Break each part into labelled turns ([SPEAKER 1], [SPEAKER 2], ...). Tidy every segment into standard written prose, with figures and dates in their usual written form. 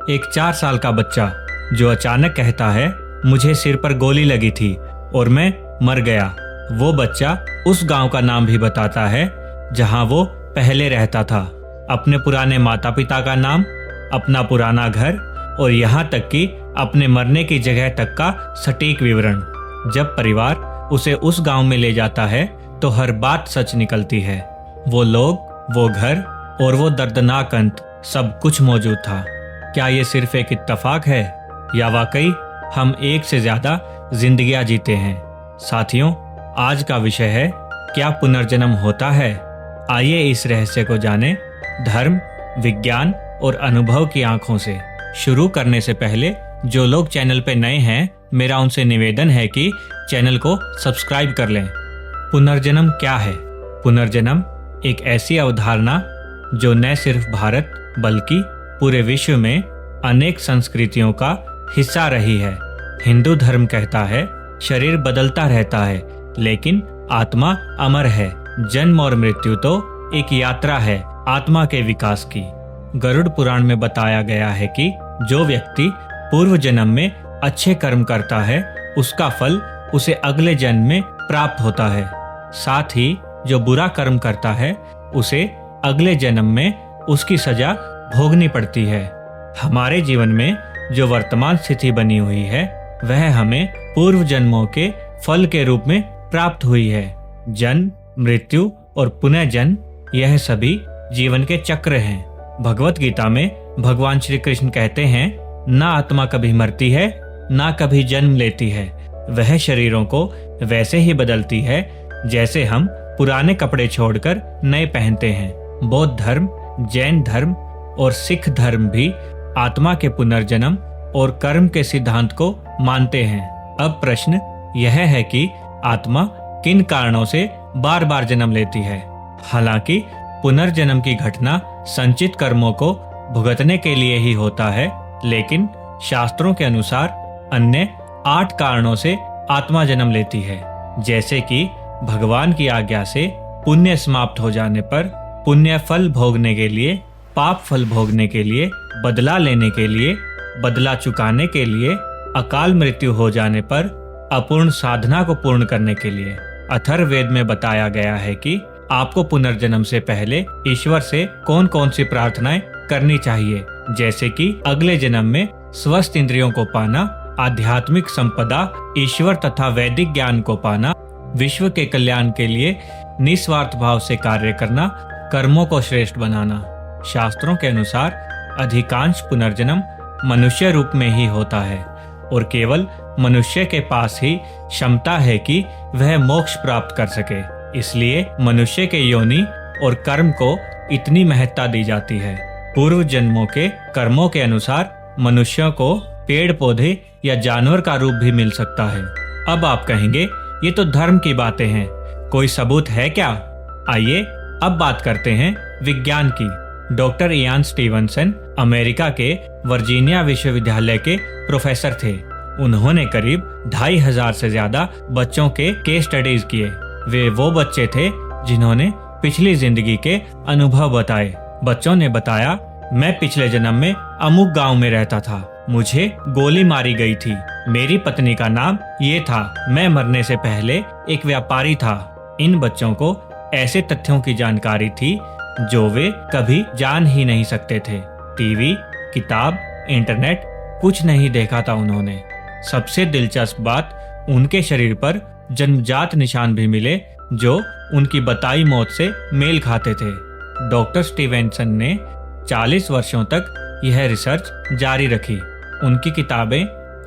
[SPEAKER 1] एक 4 साल का बच्चा जो अचानक कहता है, मुझे सिर पर गोली लगी थी और मैं मर गया। वो बच्चा उस गांव का नाम भी बताता है जहां वो पहले रहता था, अपने पुराने माता पिता का नाम, अपना पुराना घर और यहाँ तक कि अपने मरने की जगह तक का सटीक विवरण। जब परिवार उसे उस गांव में ले जाता है तो हर बात सच निकलती है। वो लोग, वो घर और वो दर्दनाक अंत, सब कुछ मौजूद था। क्या ये सिर्फ एक इत्तेफाक है या वाकई हम एक से ज्यादा जिंदगियां जीते हैं? साथियों, आज का विषय है, क्या पुनर्जन्म होता है? आइए इस रहस्य को जानें, धर्म, विज्ञान और अनुभव की आंखों से। शुरू करने से पहले जो लोग चैनल पे नए हैं, मेरा उनसे निवेदन है कि चैनल को सब्सक्राइब कर लें। पुनर्जन्म क्या है? पुनर्जन्म एक ऐसी अवधारणा जो न सिर्फ भारत बल्कि पूरे विश्व में अनेक संस्कृतियों का हिस्सा रही है। हिंदू धर्म कहता है, शरीर बदलता रहता है लेकिन आत्मा अमर है। जन्म और मृत्यु तो एक यात्रा है आत्मा के विकास की। गरुड़ पुराण में बताया गया है कि जो व्यक्ति पूर्व जन्म में अच्छे कर्म करता है उसका फल उसे अगले जन्म में प्राप्त होता है। साथ ही जो बुरा कर्म करता है उसे अगले जन्म में उसकी सजा भोगनी पड़ती है। हमारे जीवन में जो वर्तमान स्थिति बनी हुई है वह हमें पूर्व जन्मों के फल के रूप में प्राप्त हुई है। जन्म, मृत्यु और पुनः जन्म, यह सभी जीवन के चक्र हैं। भगवत गीता में भगवान श्री कृष्ण कहते हैं, ना आत्मा कभी मरती है ना कभी जन्म लेती है, वह शरीरों को वैसे ही बदलती है जैसे हम पुराने कपड़े छोड़कर नए पहनते हैं। बौद्ध धर्म, जैन धर्म और सिख धर्म भी आत्मा के पुनर्जन्म और कर्म के सिद्धांत को मानते हैं। अब प्रश्न यह है कि आत्मा किन कारणों से बार बार जन्म लेती है? हालांकि पुनर्जन्म की घटना संचित कर्मों को भुगतने के लिए ही होता है, लेकिन शास्त्रों के अनुसार अन्य 8 कारणों से आत्मा जन्म लेती है। जैसे कि भगवान की आज्ञा से पुण्य समाप्त हो जाने पर, पुण्य फल भोगने के लिए, पाप फल भोगने के लिए, बदला लेने के लिए, बदला चुकाने के लिए, अकाल मृत्यु हो जाने पर, अपूर्ण साधना को पूर्ण करने के लिए। अथर्ववेद में बताया गया है कि आपको पुनर्जन्म से पहले ईश्वर से कौन कौन सी प्रार्थनाएं करनी चाहिए, जैसे कि अगले जन्म में स्वस्थ इंद्रियों को पाना, आध्यात्मिक संपदा, ईश्वर तथा वैदिक ज्ञान को पाना, विश्व के कल्याण के लिए निस्वार्थ भाव से कार्य करना, कर्मों को श्रेष्ठ बनाना। शास्त्रों के अनुसार अधिकांश पुनर्जन्म मनुष्य रूप में ही होता है और केवल मनुष्य के पास ही क्षमता है कि वह मोक्ष प्राप्त कर सके। इसलिए मनुष्य के योनि और कर्म को इतनी महत्ता दी जाती है। पूर्व जन्मों के कर्मों के अनुसार मनुष्यों को पेड़ पौधे या जानवर का रूप भी मिल सकता है। अब आप कहेंगे, ये तो धर्म की बातें हैं, कोई सबूत है क्या? आइए अब बात करते हैं विज्ञान की। डॉक्टर इयान स्टीवनसन अमेरिका के वर्जीनिया विश्वविद्यालय के प्रोफेसर थे। उन्होंने करीब 2500 से ज्यादा बच्चों के केस स्टडीज किए। वे वो बच्चे थे जिन्होंने पिछली जिंदगी के अनुभव बताए। बच्चों ने बताया, मैं पिछले जन्म में अमुक गांव में रहता था, मुझे गोली मारी गई थी, मेरी पत्नी का नाम ये था, मैं मरने से पहले एक व्यापारी था। इन बच्चों को ऐसे तथ्यों की जानकारी थी जो वे कभी जान ही नहीं सकते थे। टीवी, किताब, इंटरनेट कुछ नहीं देखा था उन्होंने। सबसे दिलचस्प बात, उनके शरीर पर जन्मजात निशान भी मिले जो उनकी बताई मौत से मेल खाते थे। डॉक्टर स्टीवेंसन ने 40 वर्षों तक यह रिसर्च जारी रखी। उनकी किताबें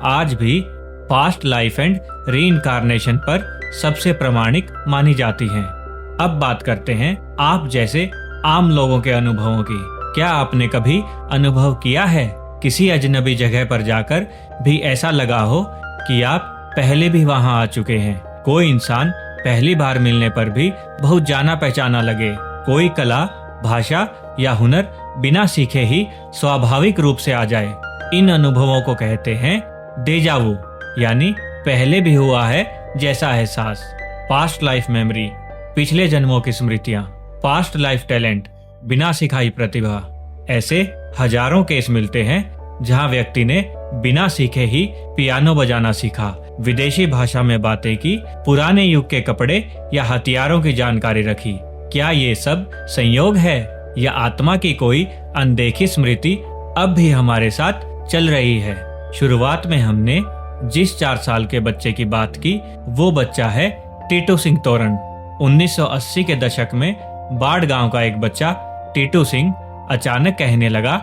[SPEAKER 1] आज भी पास्ट लाइफ एंड रीइंकार्नेशन पर सबसे प्रामाणिक मानी जाती हैं। अब बात करते हैं आप जैसे आम लोगों के अनुभवों की। क्या आपने कभी अनुभव किया है किसी अजनबी जगह पर जाकर भी ऐसा लगा हो कि आप पहले भी वहां आ चुके हैं? कोई इंसान पहली बार मिलने पर भी बहुत जाना पहचाना लगे। कोई कला, भाषा या हुनर बिना सीखे ही स्वाभाविक रूप से आ जाए। इन अनुभवों को कहते हैं डेजावू, यानी पहले भी हुआ है जैसा एहसास। पास्ट लाइफ मेमोरी, पिछले जन्मों की स्मृतियां। पास्ट लाइफ टैलेंट, बिना सिखाई प्रतिभा। ऐसे हजारों केस मिलते हैं जहां व्यक्ति ने बिना सीखे ही पियानो बजाना सीखा, विदेशी भाषा में बातें की, पुराने युग के कपड़े या हथियारों की जानकारी रखी। क्या ये सब संयोग है या आत्मा की कोई अनदेखी स्मृति अब भी हमारे साथ चल रही है? शुरुआत में हमने जिस 4 साल के बच्चे की बात की वो बच्चा है टीटू सिंह तोरण। 1980 के दशक में बाढ़ गांव का एक बच्चा टीटू सिंह अचानक कहने लगा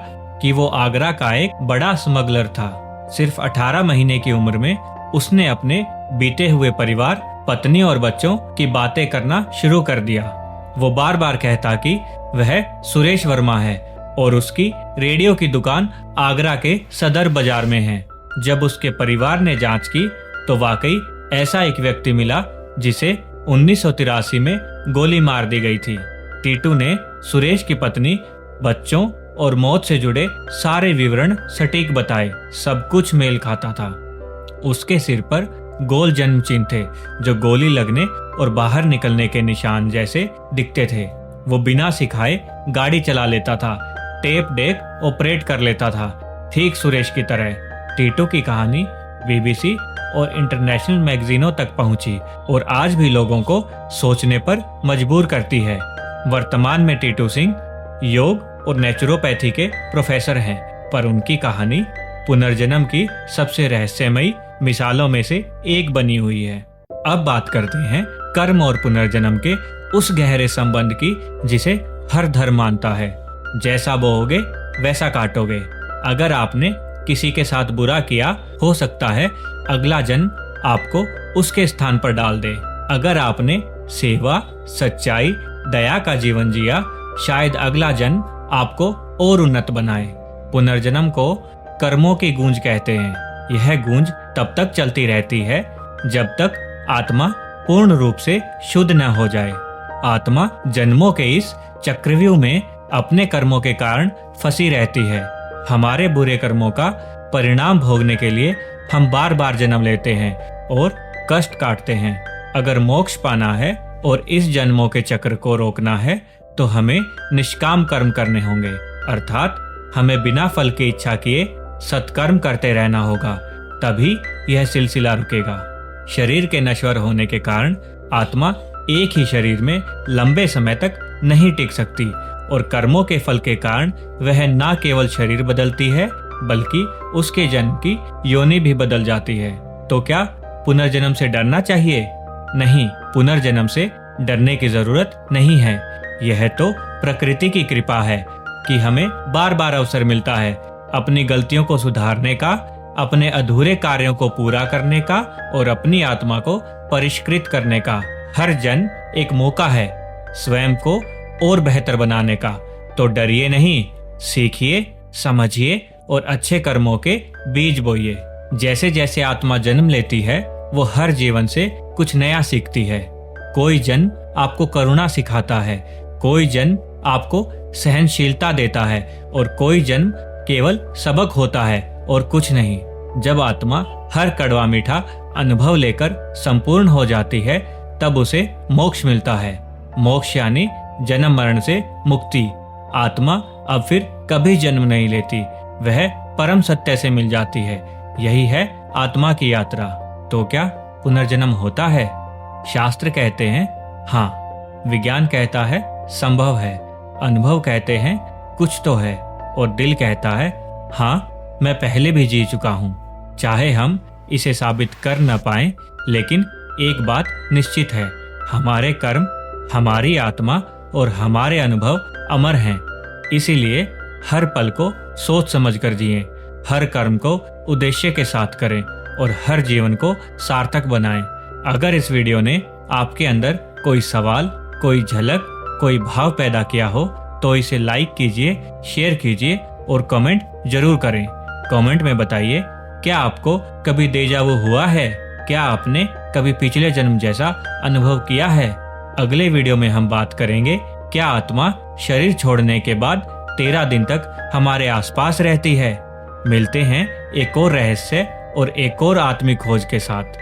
[SPEAKER 1] कि वो आगरा का एक बड़ा स्मगलर था। सिर्फ 18 महीने की उम्र में उसने अपने बीते हुए परिवार, पत्नी और बच्चों की बातें करना शुरू कर दिया। वो बार बार कहता कि वह सुरेश वर्मा है और उसकी रेडियो की दुकान आगरा के सदर बाजार में है। जब उसके परिवार ने जांच की तो वाकई ऐसा एक व्यक्ति मिला जिसे 1983 में गोली मार दी गई थी। टीटू ने सुरेश की पत्नी, बच्चों और मौत से जुड़े सारे विवरण सटीक बताए। सब कुछ मेल खाता था। उसके सिर पर गोल जन्म चिन्ह थे जो गोली लगने और बाहर निकलने के निशान जैसे दिखते थे। वो बिना सिखाए गाड़ी चला लेता था, टेप डेक ऑपरेट कर लेता था, ठीक सुरेश की तरह। टीटू की कहानी बीबीसी और इंटरनेशनल मैगजीनों तक पहुंची और आज भी लोगों को सोचने पर मजबूर करती है। वर्तमान में टीटू सिंह योग और नेचुरोपैथी के प्रोफेसर हैं, पर उनकी कहानी पुनर्जन्म की सबसे रहस्यमयी मिसालों में से एक बनी हुई है। अब बात करते हैं कर्म और पुनर्जन्म के उस गहरे संबंध की जिसे हर धर्म मानता है। जैसा बोओगे वैसा काटोगे। अगर आपने किसी के साथ बुरा किया, हो सकता है अगला जन्म आपको उसके स्थान पर डाल दे। अगर आपने सेवा, सच्चाई, दया का जीवन जिया, शायद अगला जन्म आपको और उन्नत बनाए। पुनर्जन्म को कर्मों की गूंज कहते हैं। यह गूंज तब तक चलती रहती है जब तक आत्मा पूर्ण रूप से शुद्ध न हो जाए। आत्मा जन्मों के इस चक्रव्यूह में अपने कर्मों के कारण फंसी रहती है। हमारे बुरे कर्मों का परिणाम भोगने के लिए हम बार बार जन्म लेते हैं और कष्ट काटते हैं। अगर मोक्ष पाना है और इस जन्मों के चक्र को रोकना है तो हमें निष्काम कर्म करने होंगे, अर्थात हमें बिना फल की इच्छा किए सत्कर्म करते रहना होगा, तभी यह सिलसिला रुकेगा। शरीर के नश्वर होने के कारण आत्मा एक ही शरीर में लंबे समय तक नहीं टिक सकती और कर्मों के फल के कारण वह न केवल शरीर बदलती है बल्कि उसके जन्म की योनि भी बदल जाती है। तो क्या पुनर्जन्म से डरना चाहिए? नहीं, पुनर्जन्म से डरने की जरूरत नहीं है। यह तो प्रकृति की कृपा है कि हमें बार बार अवसर मिलता है अपनी गलतियों को सुधारने का, अपने अधूरे कार्यों को पूरा करने का और अपनी आत्मा को परिष्कृत करने का। हर जन्म एक मौका है स्वयं को और बेहतर बनाने का। तो डरिए नहीं, सीखिए, समझिए और अच्छे कर्मों के बीज बोइए। जैसे जैसे आत्मा जन्म लेती है वो हर जीवन से कुछ नया सीखती है। कोई जन्म आपको करुणा सिखाता है, कोई जन्म आपको सहनशीलता देता है और कोई जन्म केवल सबक होता है और कुछ नहीं। जब आत्मा हर कड़वा मीठा अनुभव लेकर संपूर्ण हो जाती है तब उसे मोक्ष मिलता है। मोक्ष यानी जन्म मरण से मुक्ति। आत्मा अब फिर कभी जन्म नहीं लेती, वह परम सत्य से मिल जाती है। यही है आत्मा की यात्रा। तो क्या पुनर्जन्म होता है? शास्त्र कहते हैं हाँ, विज्ञान कहता है संभव है, अनुभव कहते हैं कुछ तो है और दिल कहता है हाँ, मैं पहले भी जी चुका हूँ। चाहे हम इसे साबित कर न पाएं, लेकिन एक बात निश्चित है, हमारे कर्म, हमारी आत्मा और हमारे अनुभव अमर हैं। इसीलिए हर पल को सोच समझ कर जिएं, हर कर्म को उद्देश्य के साथ करें और हर जीवन को सार्थक बनाएं। अगर इस वीडियो ने आपके अंदर कोई सवाल, कोई झलक, कोई भाव पैदा किया हो तो इसे लाइक कीजिए, शेयर कीजिए और कमेंट जरूर करें। कमेंट में बताइए, क्या आपको कभी डेजावू हुआ है? क्या आपने कभी पिछले जन्म जैसा अनुभव किया है? अगले वीडियो में हम बात करेंगे, क्या आत्मा शरीर छोड़ने के बाद 13 दिन तक हमारे आसपास रहती है? मिलते हैं एक और रहस्य और एक और आत्मिक खोज के साथ।